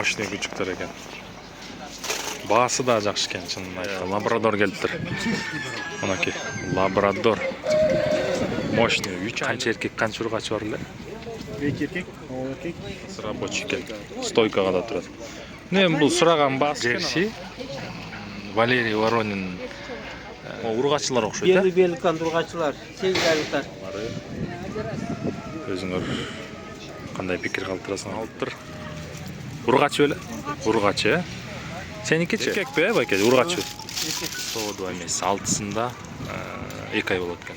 Мощный күчүктөр экен. Баасы да жакшы экен, чынын айтса. Лабрадор келиптир. Мынакей, лабрадор. Мощный. 3 канча эркек, канча ургач бар эле? 2 эркек, 10 эркек. Рабочий экен. Стойкага да турат. Мен бул сураган баасы Жерси, Валерий Воронин ургачылар окшойт, Белый великан ургачылар, 8 айлыктар. Өзүңөр кандай пикир калтырасың алыптыр. Ургач беле? Ургач, э? Сеникичи? Эркекпи, байке, ургач. Сооду эмес, 6-сында 2 ай болот экен.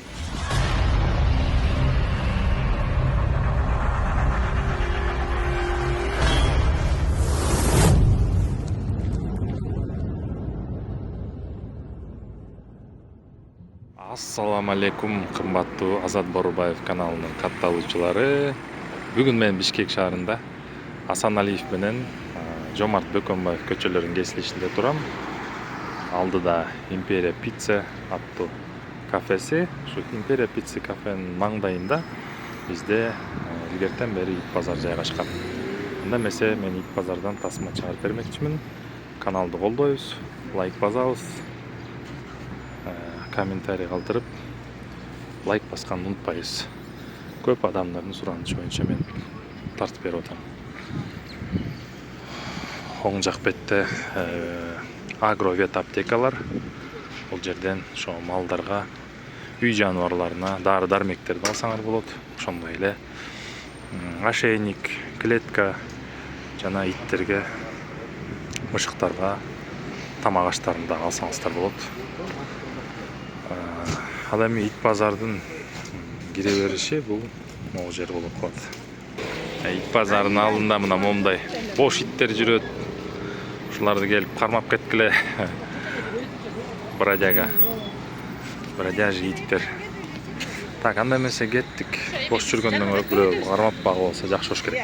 Ассаламу алейкум, кымбаттуу Азат Борубаев каналынын катталуучулары. Бүгүн мен Бишкек шаарында Асан Алиев менен Жомарт Бөкөнбаев көчөлөрүнүн кесилишинде турам. Алдыда Империя Pizza аттуу кафеси. Ушу Империя Pizza кафенин маңдайында бизде илгертен бери ит базар жайгашкан. Анда эмесе мен ит базардан тасма чыгарып бермекчимин. Каналды колдойбуз, лайк басабыз, комментарий калтырып, лайк басканды унутпайбыз. Көп адамдардын суранычы боюнча мен тартып берип атам. Оң жак бетте агровет аптекалар. Бул жерден ошо малдарга, үй жаныбарларына дары дармектерди алсаңар болот. Ошондой эле ошейник, клетка жана иттерге, мышыктарга тамак аштарын да алсаңыздар болот. Ал эми ит базардын кире бериши бул могу жер болуп калат. Ит базарынын алдында мына момундай бош иттер жүрөт. Ушуларды келип кармап кеткиле. Бродяжи иттер. Так, анда эмесе кеттик. Бош жүргөндөн көрө бирөө кармап багып болсо жакшы болуш керек.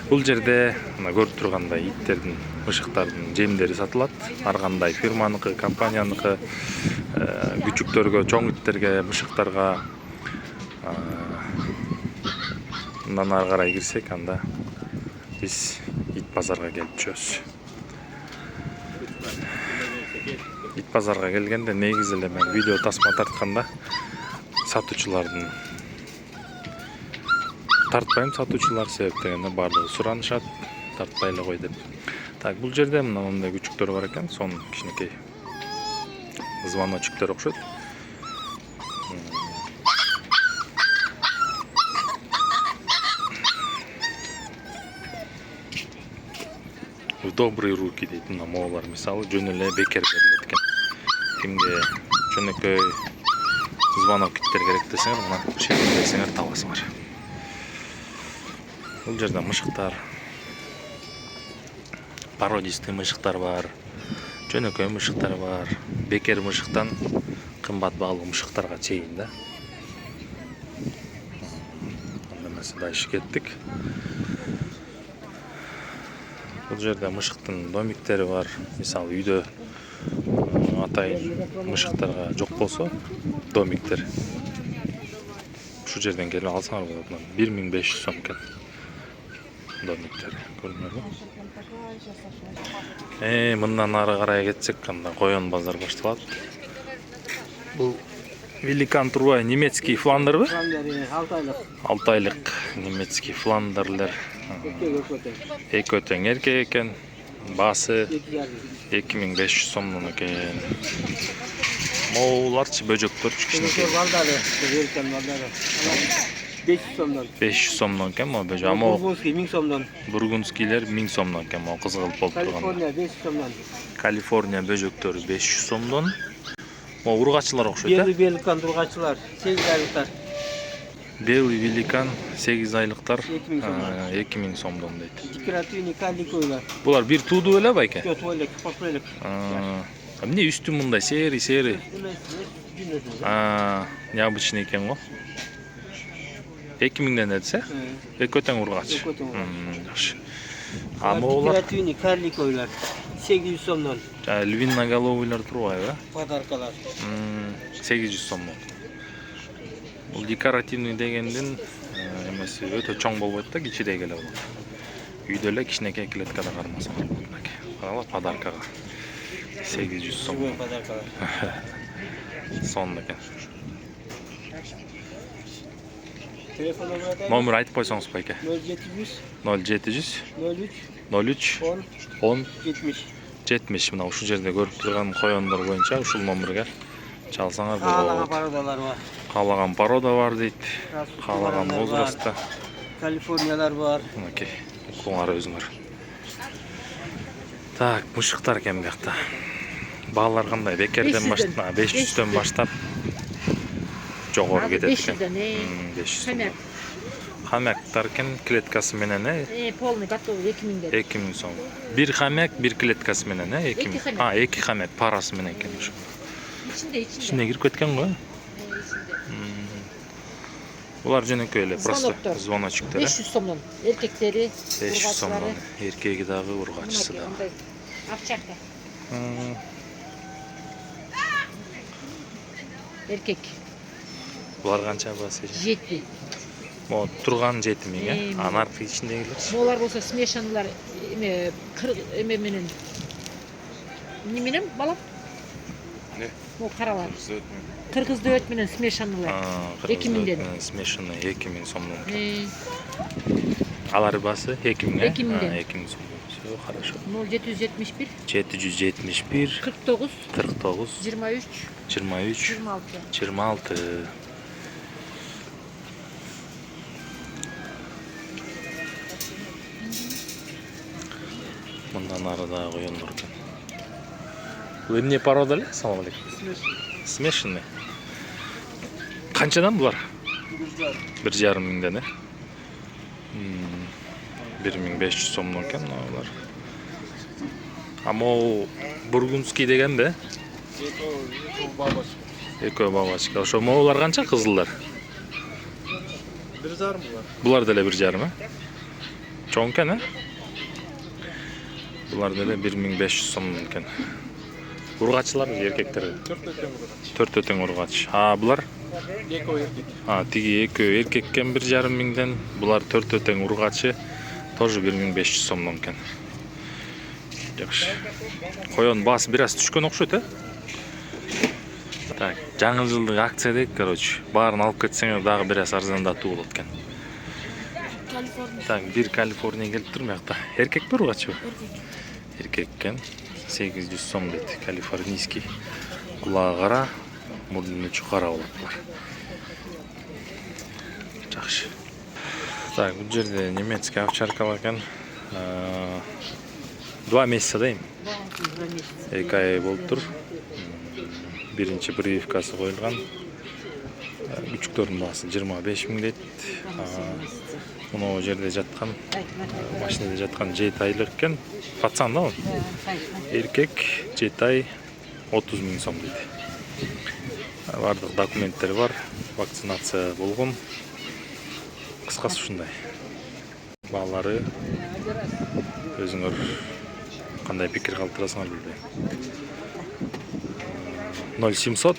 Бул жерде мына көрүп тургандай иттердин, мышыктардын жемдери сатылат. Ар кандай фирманыкы, компанияныкы, күчүктөргө, чоң иттерге, мышыктарга. Мындан ары карай кирсек, анда биз ит базарга келип жүрөбүз. Ит базарга келгенде негизи эле мен видео тасма тартканда сатуучулардын тартпайм, сатуучулар себеп дегенде баардыгы суранышат, тартпай эле кой деп. Так, бул жерде мына мындай күчүктөр бар экен, сонун кичинекей звоночуктар окшойт. В добрые руки дейт мына моолар, мисалы жөн эле бекер берилет экен. Кимге жөнөкөй звонок киттер керек десеңер, мына шекилдесеңер табасыңар. Бул жерде мышыктар, пародистый мышыктар бар, жөнөкөй мышыктар бар, бекер мышыктан кымбат баалуу мышыктарга чейин да. Анда эмесе дальше кеттик. Бул жерде мышыктын домиктери бар. Мисалы үйдө атайын мышыктарга жок болсо, домиктер ушу жерден келип алсаңар болот. 1500 сом экен домиктер. Көрдүңөрбү? Мындан ары карай кетсек, анда коен базар башталат. Бул великан турбай немецкий фландерби? 6 айлык немецкий фландерлер. Эки өтөң эркек экен. Баасы 2500 сомдон экен. Моуларчы бөжөктөрчү кичинекей. 500 сомдон. 500 сомдон экен мо бөжө. Бургундский 1000 сомдон. Бургундскийлер 1000 сомдон экен, мо кызгылып болуп турган. Калифорния 500 сомдон. Калифорния бөжөктөрү 500 сомдон. Мо ургачылар окшойт, Белый великан ургачылар, 8 айлыктар. Белый великан 8 айлыктар 2000 сомдон дейт. Декоративный каликовыйлар. Булар бир туудуу эле байке? Жок, ойлек, пошлелек. Эмне үстү мындай сери? Необычный экен го. 2000ден десе? Эки өтөң ургач. Жакшы. Декоративный каликовыйлар, 800 сомдон. Львиноголовыйлар турбайбы? Подаркалар. 800 сомдон. Бул декоративный дегендин эмеси өтө чоң болбойт да, кичирээк эле болот. Үйдө эле кичинекей клеткада кармаса. Карала подаркага. 800 сом. Живой подаркалар. Сонун экен. Telefon numarası айтайын. Номер айтып койсоңуз байке. 0700 0700 03 03 10 10 70. 70 мына ушул жерде көрүп турган коёндор боюнча ушул номерге чалсаңар Kağlağa болот. parodalar var. Каалаган порода бар дейт. Rasputin Каалаган var. возрастта. Kaliforniyalar var. Мынакей. Укуңар өзүңөр. Так, мышыктар экен биякта. Баалар кандай? Бекерден баштап, 500дөн баштап жогору кетет экен. 500дөн. 500. Хамер. Хамяктар экен клеткасы менен, Полный готовый 2000 ден. 2000 сом. Бир хамяк, бир клеткасы менен, 2000. хамяк. Эки хамяк парасы менен экен ошо. İçinde. Ичине кирип кеткен го. Булар жөнөкөй эле, просто Звоноктор. звоночуктар. 500 сомдон. Erkekleri, 500 сомдон. Эркеги дагы, ургачысы дагы. Акчакта. Erkek. Булар канча басы? 7. Mo турган 7000, анын аркы ичиндегилер. Олар болса смешанылар эме эме менен. Эмне менен балам? Не? Mo каралар. Кыргыз дөт менен смешанылар. 2000 ден. Смешанный 2000 сомдон. Алар басы 2000, 2000 ден. 2000 сом. Всё хорошо. 0771 771 49 49 23 23 26. 26. Мындан ары дагы коёндор экен. Бул эмне порода эле? Ассалам алейкум. Смешанный. Канчадан булар? 1,5 миңден, 1500 сомдон экен булар. А могу бургундский дегенде? Экөө бабачка. Ошо могулар канча кызылдар? 1,5 булар. Булар деле 1,5, Чоң экен, Булар деле 1500 сом экен. Ургачылар эркектер. 4 өтөң ургач. Булар? Тиги экөө эркек экен 1,5 миңден, булар 4 өтөң ургачы тоже 1500 сомдон экен. Жакшы. Коён баасы бир аз түшкөн окшойт, Так, жаңы жылдык акция дейт, короче. Баарын алып кетсеңер дагы бир аз арзандатуу болот экен. Так, бир Калифорния келип тур мыякта. Эркекпи ургачыбы? Эркек экен. 800 сом дейт. Калифорнийский. Кулагы кара, мурдунун учу кара болот булар. Жакшы. Так, бул жерде немецкий овчаркалар экен. 2 месяца дейм. 2 ай болуп тур. Биринчи прививкасы коюлган. Күчүктөрдүн баасы 25 миң дейт. Мына жерде жаткан, машинада жаткан 7 айлык экен. Пацан да ол. Эркек 7 ай 30 миң сом дейт. Бардык документтери бар, вакцинация болгон. Кыскасы ушундай. Баалары өзүңөр кандай пикир калтырасыңар билбейм. 0700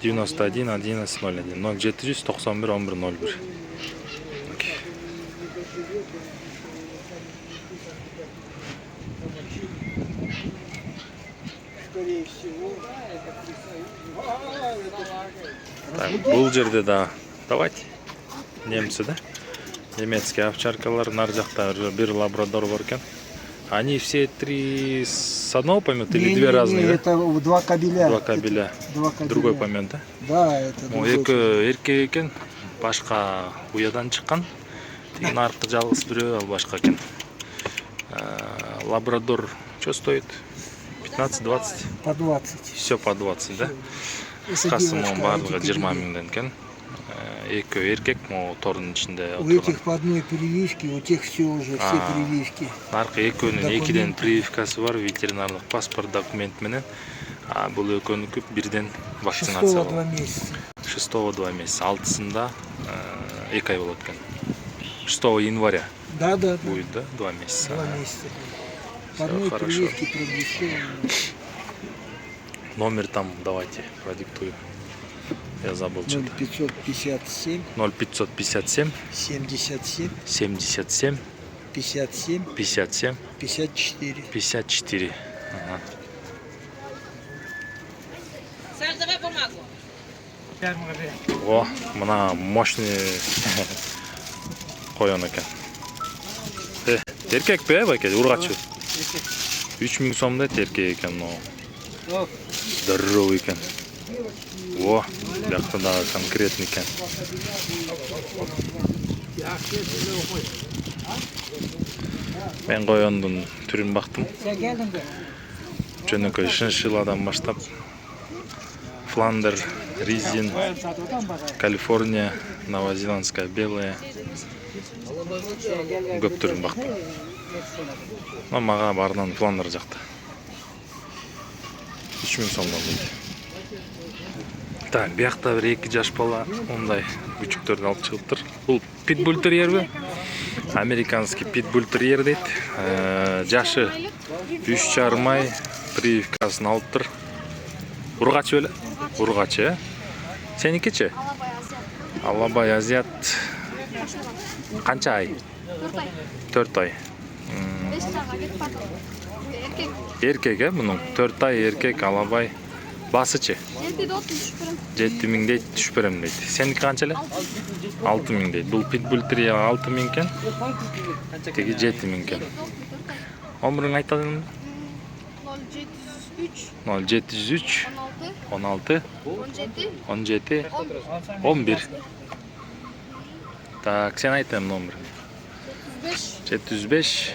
91 11 01 0700 91 11 01. Скорее всего. Так, бул жерде да давайте. Немцы, да? Немецкие овчаркалар, нар жакта бир лабрадор бар экен. Они все три с одного помета или две разные, да? Это 2 кабеля. 2 кабеля. Другой помет, да? Да, это другой. Эки эркек экен, башка уядан чыккан. Тигин аркы жалгыз бирөө, ал башка экен. Лабрадор что стоит? 15-20? По 20. Все по 20, да? Кыскасы могу бардыгы 20 миңден экен. Эки эркек могу тордун ичинде У этих по одной прививке, у тех все уже, все прививки. Наркы экөөнүн экиден прививкасы бар, ветеринарлык паспорт, документ менен. Бул экөөнүкү бирден вакцинация. 6-го 2 месяца. 6-го 2 месяца, 6-сында 2 ай болот экен. 6 января Да. будет, да? 2 месяца. 2 месяца. По Всё одной хорошо. прививке продиктовано. Номер там давайте продиктую. Я забыл что-то. 0557 0557 77 77 57, 57, 54. 54. Ага. Сарзаба бумагу. О, мына мощный қойон екен. Еркек пе, байке, ургачы? 3000 сомда еркек екен, но здоровый екен. О, бияқта да конкретный екен. Мен қойондун түрін бақтым. Жөнөкөй шиншилладан баштап Фландер, Ризин, Калифорния, Новозеландская белая. Көп түрін бақтым. Но мага барынан Фландер жақты. 3000 сомдон дейді. Так, бияқта бір 2 жаш бала ондай күчүктөрдү алып чыгыптыр. Бул питбуль терьер бе? Американский питбуль терьер дейт. Жашы 3,5 ай, прививкасын алыптыр. Ургачы беле? Ургачы. Сеникичи? Алабай азиат. Канча ай? 4 ай. Эркек, мунун 4 ай эркек алабай. Басычы? 7000 дейт, түшүп берем дейт. Сеники канча эле? 6000 дейт. Бул питбуль терьер 6000 экен. Теги 7000 экен. Өмүрүң айтадың? 0703 16 17 11. Так, сен айтам номер. 705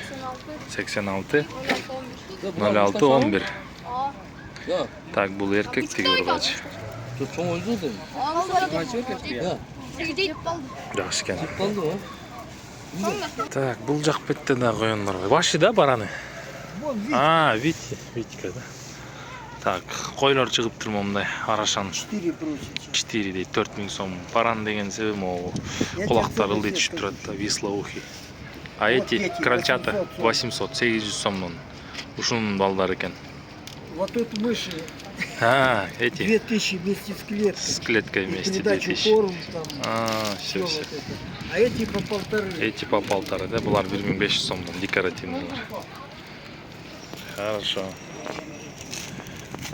86 06 11. Так, бул эркек, теги ургачы. Жакшы экен. Так, бул жак бетте да коёндар. Башы да бараны. Витька да. Так, койлор чыгыптыр момундай арашан. 4 просит. 4 дейт, 4000 сом. Паран деген себеби могу кулактар ылдый түшүп турат да, вислоухи. А эти крольчата 800, 800 сомдон. Ушунун балдары экен. Вот тут мыши. Эти 2000 вместе с клеткой. с клеткой вместе Передачу 2000. корм там. Все. Вот это. А эти по 1,5. Эти по 1,5, да, булар 1500 сомдон, декоративныйлар. Хорошо.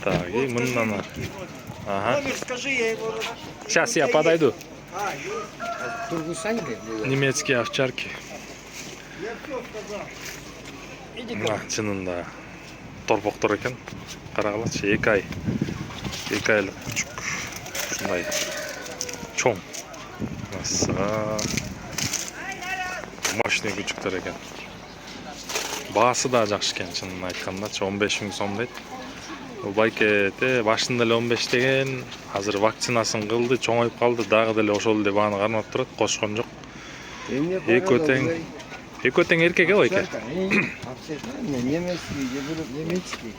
Так, и мындан. Ага. Номер скажи, я его... Сейчас я подойду. Тургусань? Немецкие овчарки. Я все сказал. Мына чынында торпоктор экен. Карагылачы, 2 ай. 2 айлык күчүк. Ушундай чоң. Мощный күчүктөр экен. Баасы да жакшы экен, чынын айткандачы 15000 сом дейт. Бул байкете башында эле 15 деген, азыр вакцинасын кылды, чоңоюп калды, дагы деле ошол эле бааны кармап турат, кошкон жок. Экөө тең эркек э байке? Немецкий.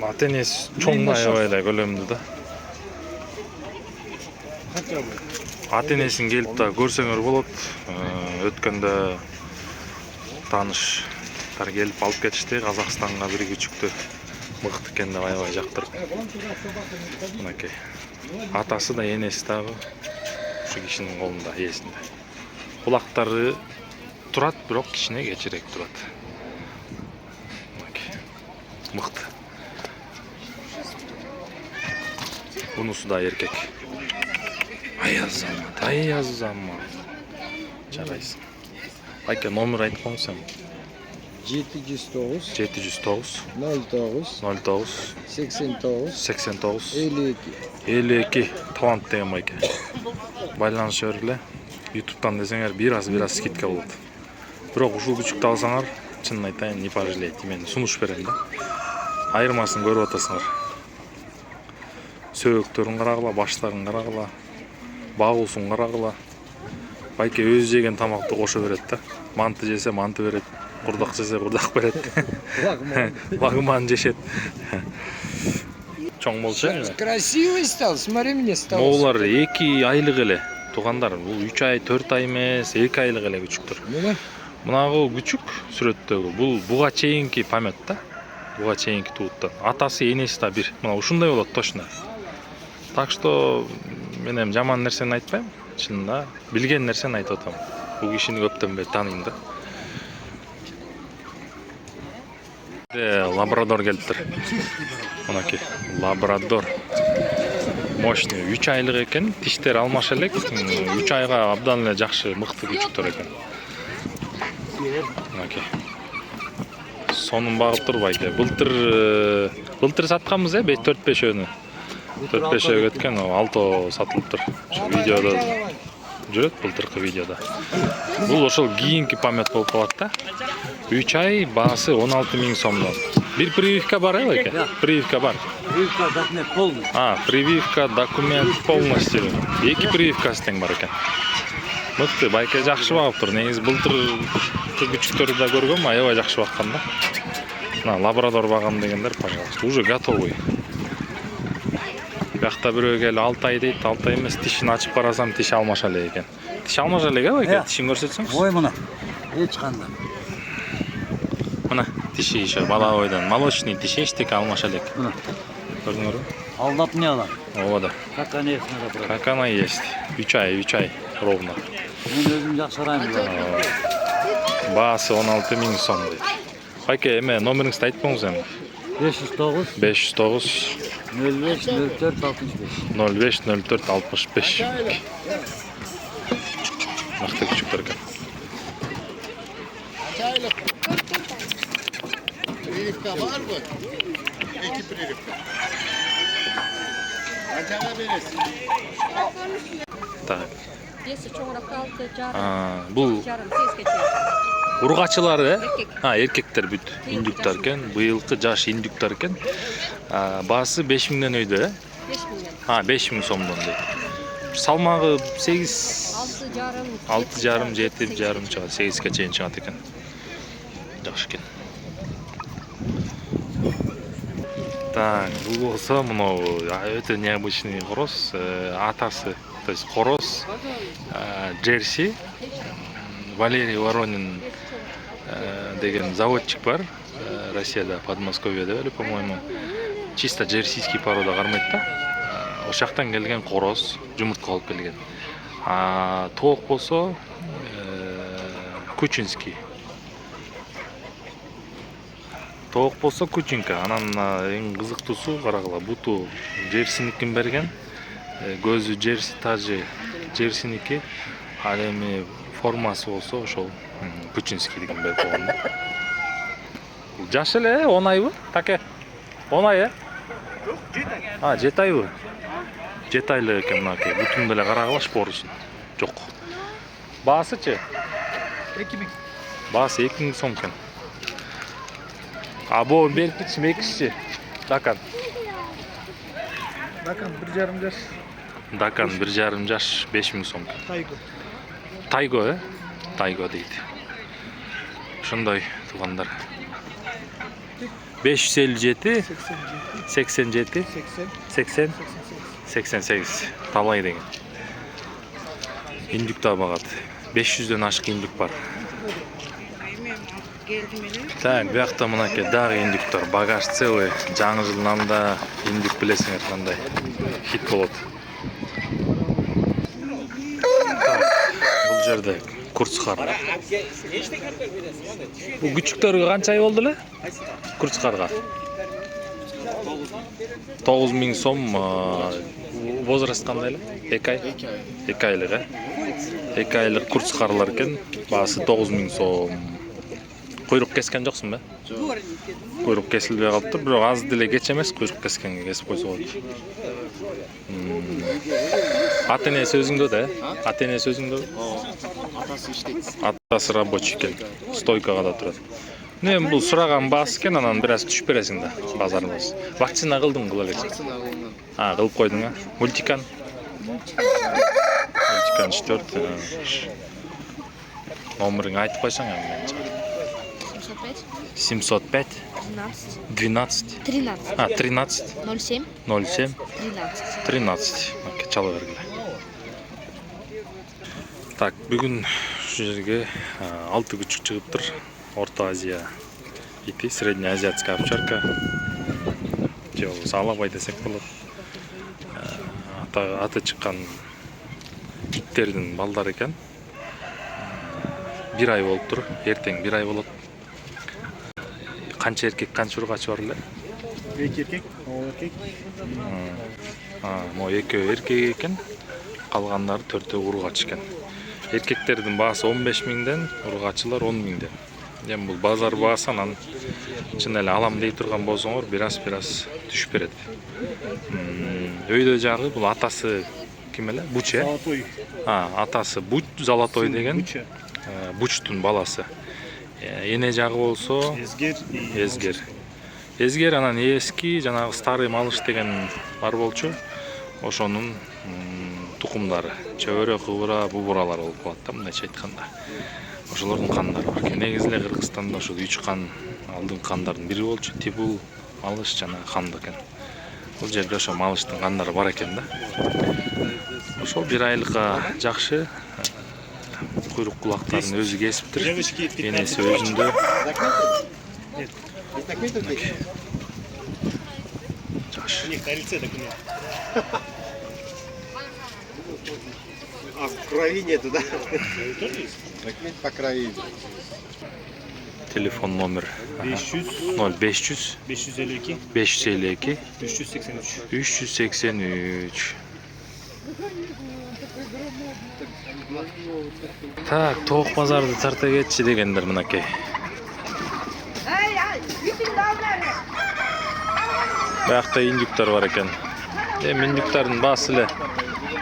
Ата энеси чоң аябай эле көлөмдүү да. Ата энесин келип да көрсөңөр болот. Өткөндө тааныштар келип алып кетишти Казакстанга бир күчүктү. Мыкты экен деп аябай жактырып. Мынакей. Атасы да энеси дагы ушу кишинин колунда, ээсинде. Кулактары турат, бирок кичине кечирээк турат. Мыкты. Бунусу да эркек. Ай азамат. Жарайсың. Байке номер айтып коңсаң. 709 709 09 09 89 89 52. 52 талант деген байке. Байланышып эле. YouTube'дан десеңер бир аз скидка болот. Бирок ушул күчүктү алсаңар, чынын айтайын, не пожалеете. Мен сунуш берем да. Айырмасын көрүп атасыңар. Сөөгүктөрүн карагыла, баштарын карагыла, багуусун карагыла. Байке өзү жеген тамакты кошо берет да. Манты жесе манты берет, курдак жесе курдак берет. Лагман жешет. Чоң болчу. Красивый стал, смотри, мне стал. Моулар 2 айлык эле. Тугандар, бул 3 ай, 4 ай эмес, 2 айлык эле күчүктөр. Мынагы күчүк сүрөттөгү, бул буга чейинки памет да. Буга чейинки туутта. Атасы, энеси да бир. Мына ушундай болот точно. Так что мен эми жаман нерсени айтпайм. Чынында билген нерсени айтып атам. Бул кишини көптөн бери тааныйм да. Лабрадор келиптир. Мынакей лабрадор. Мощный 3 айлык экен, тиштери алмаша элек. 3 айга абдан эле жакшы, мыкты күчүктөр экен. Мынакей. Сонун багып тур байке. Былтыр сатканбыз 4-5 өнү. 4-5 өткөн, 6 сатылыптыр. Видеодо жүрөт, былтыркы видеодо. Бул ошол кийинки помет болуп калат да. 3 ай баасы 16 000 сомдон. Bir прививка бар байке? Прививка бар. Прививка документ полный. Прививка документ полностью. 2 прививкасы тең бар экен. Мыкты, байке жакшы багып тур. Негизи былтыр күчүктөрдү да көргөм, аябай жакшы баккан да. Мына лабрадор багам дегендер, пожалуйста, уже готовый. Бияқта бирөө келип 6 ай дейт, 6 ай эмес, тишин ачып карасам, тиш алмаша эле экен. Тиш алмаша эле байке, тишин көрсөтсөңүз. Ой мына. Эч кандай. Мына тиши еще бала бойдон, молочный тиш эчтеке алмаша элек. Мына. Көрдүңөрбү? Алдап не алам. Ооба да. Как они их надо брать. Как она есть. 3 ай ровно. Мен өзүм жакшырайм. Баасы 16 000 сом дейт. Байке, эме номериңизди айтпаңыз эми. 509 509 05 04 65. 05 04 65. Мыкты күчүктөр экен. Прививка var mı? 2 прививка. Kaçağa verirsin? Так. Весі чоңырақ алты жарым. Бул Жарым сезге чейин. ургачылары, Эркек. эркектер бүт, индюктар экен, быйылкы жаш индюктар экен. Баасы 5 000ден өйдө, 5 000. 5 000 сомдон дейт. Салмагы 8 6 жарым. 6,5 7 жарым чыгат, 8ге чейин чыгат экен. Жакшы экен. Так, бул болсо мынау өтө необычный короз, атасы, то есть короз, Джерси, Валерий Воронин деген заводчик бар, Россияда, Подмосковьеда беле, по-моему, чисто джерсийский порода кармайт да. Ошол жактан келген короз, жумуртка алып келген. Тоок болсо Кучинский. Тоок болсо Кучинка. Анан эң кызыктуусу карагыла, буту Джерсиникин берген. Көзү Джерси тажы Джерсиники. Ал эми формасы болсо ошол Кучинский деген берип койгон да. Жаш эле 10 айбы? Таке. 10 ай Жок, 7 ай. 7 айбы? 7 айлык экен мынакей. Бүтүн деле карагыла шпорусун. Жок. Баасычы? 2000. Баасы 2000 сом экен. Бу беркичи мекичи. Дакан. Дакан 1,5 жаш. Дакан 1,5 жаш 5000 сом. Тайго. Тайго, Тайго дейт. Ошондой туугандар. 557 87 80 88 талай деген. Индюктар багат. 500дөн ашык индюк бар. Так, биякта мынакей дагы индюктар, багаж целый. Жаңы жылдан да индюк билесиңер кандай хит болот. Бул жерде курцкар. Бул күчүктөргө канча ай болду эле? Курцкарга. 9000 сом. Возраст кандай эле? 2 ай. 2 айлык, 2 айлык курцкарлар экен. Баасы 9000 сом. Куйрук кескен жоксуң бе? Жок. Куйрук кесилбей калыптыр, бирок аз деле кеч эмес, куйрук кескенге кесип койсо болот. Ата энеси өзүңдө да, Ата энеси өзүңдө? Atası işteydi. Атасы рабочий экен, стойкага да турат. Мен бул сураган баасы экен, анан бир аз түшүп бересиң да, базарыбыз. Вакцина кылдың кыла элек. Baksana oğlum. Кылып койдуң, Мультикан. Мультикан 4. Номерин айтып койсоң эми. 705 12 13. 13 07 07 13. 13. Чала бергиле. Так, бүгүн ушул жерге 6 күчүк чыгыптыр. Орто Азия ити, среднеазиатская овчарка. Же болбосо алабай десек болот. Аты чыккан иттердин балдары экен. 1 ай болуптур. Эртең 1 ай болот. Канча эркек, канча ургачы бар эле? 2 erkek, o erkek. Mo экөө эркек экен. Калгандары 4 ургач экен. Эркектердин баасы 15 миңден, ургачылар 10 миңден. Эми бул базар баасы анан чын эле алам дей турган болсоңор, бираз түшүп берет. Өйдө жагы бул атасы ким эле? Буч э? Zolotoy. Атасы Буч Золотой деген. Bucha. Бучтун баласы. Эне жагы болсо Ezger. Ezger. Ezger анан эски жанагы старый малыш деген бар болчу. Ошонун тукумдары. Чөбөрө, кыбыра, бубуралар болуп калат да, мындайча айтканда. Ошолордун кандары бар. Негизи эле Кыргызстанда ошо 3 кан алдыңкы кандардын бири болчу. Тибул, малыш жана канды экен. Бул жерде ошо малыштын кандары бар экен да. Ошол 1 айлыкка жакшы. Куйрук кулактарын өзү кесиптир. Энеси өзүндө. Жакшы. У них на лице документ. А в крови нету, да? Документ по крови. Телефон номер 500, 0500 552, 552 383. 383. Так, тоок базарды тарта кетчи дегендер мынакей. Баягта индюктар бар экен. Эми индюктардын баасы эле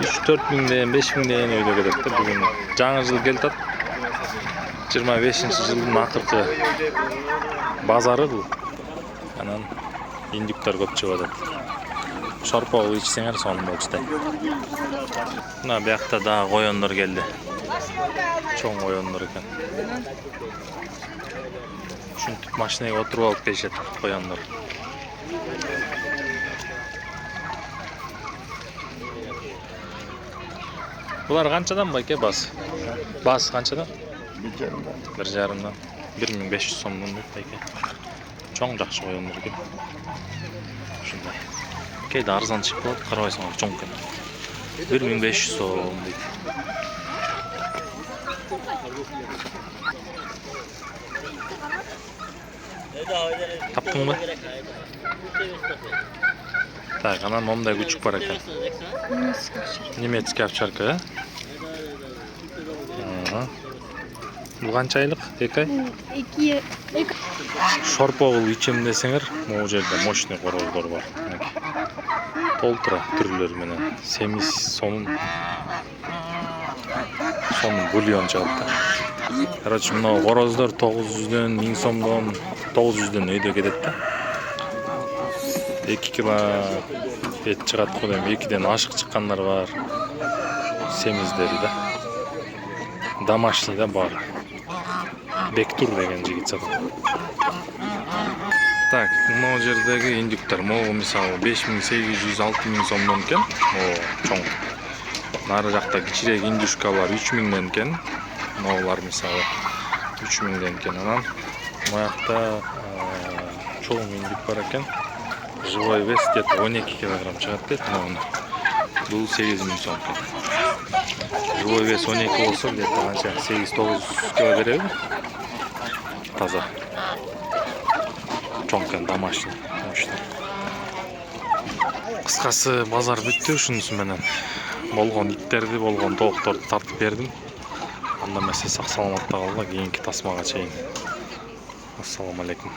3-4 миңден, 5 миңден өйдө кетет да. Бүгүн жаңы жыл келатат. 25-жылдын акыркы базары бул. Анан индюктар көп чыгып атат. Шорпо ичсеңер сонун болчу. Мына биякта дагы коёндор келди. Чоң коёндор экен. Ушинтип машинага отуруп алып келишет коёндор. Булар канчадан байке бас? Бас канчадан? 1,5. 1500 сомдон дейт байке. Чоң жакшы коёндор экен. Ушундай. Кейде арзан чыгып калат, карабайсыңар чоң экен. 1500 сом дейт. Таптыңбы? Так, анан момундай күчүк бар экен. Немецкий овчарка, Бул канча айлык? 2 ай? 2. Шорпогул ичем десеңер, могу жерде мощный короздор бар. Толтура түрлөрү менен. Семиз сонун бульон чыгат да. Короче, мына короздор 900дөн, 1000 сомдон, 900дөн өйдө кетет да. 2 кило эт чыгат го эми 2ден ашык чыккандар бар. Семиздери да. Домашний да баары. Бектур деген жигит сатат. Так, могу жердеги индюктар, могу мисалы 5800-6000 сомдон экен. Чоң. Нары жакта кичирээк индюшкалар 3000ден экен. Моулар мисалы 3000ден экен. Анан буякта чоң индюк бар экен. Живой вес где-то 12 килограмм чыгат дейт. Бул 8000 сом экен. Живой вес 12 болсо где-то канча 8-9 кило береби. Таза. Чоң экен, домашний. Кыскасы базар бүттү, ушунусу менен болгон иттерди, болгон тоокторду тартып бердим. Анда эмесе сак саламатта калгыла, кийинки тасмага чейин. Ассаламу алейкум.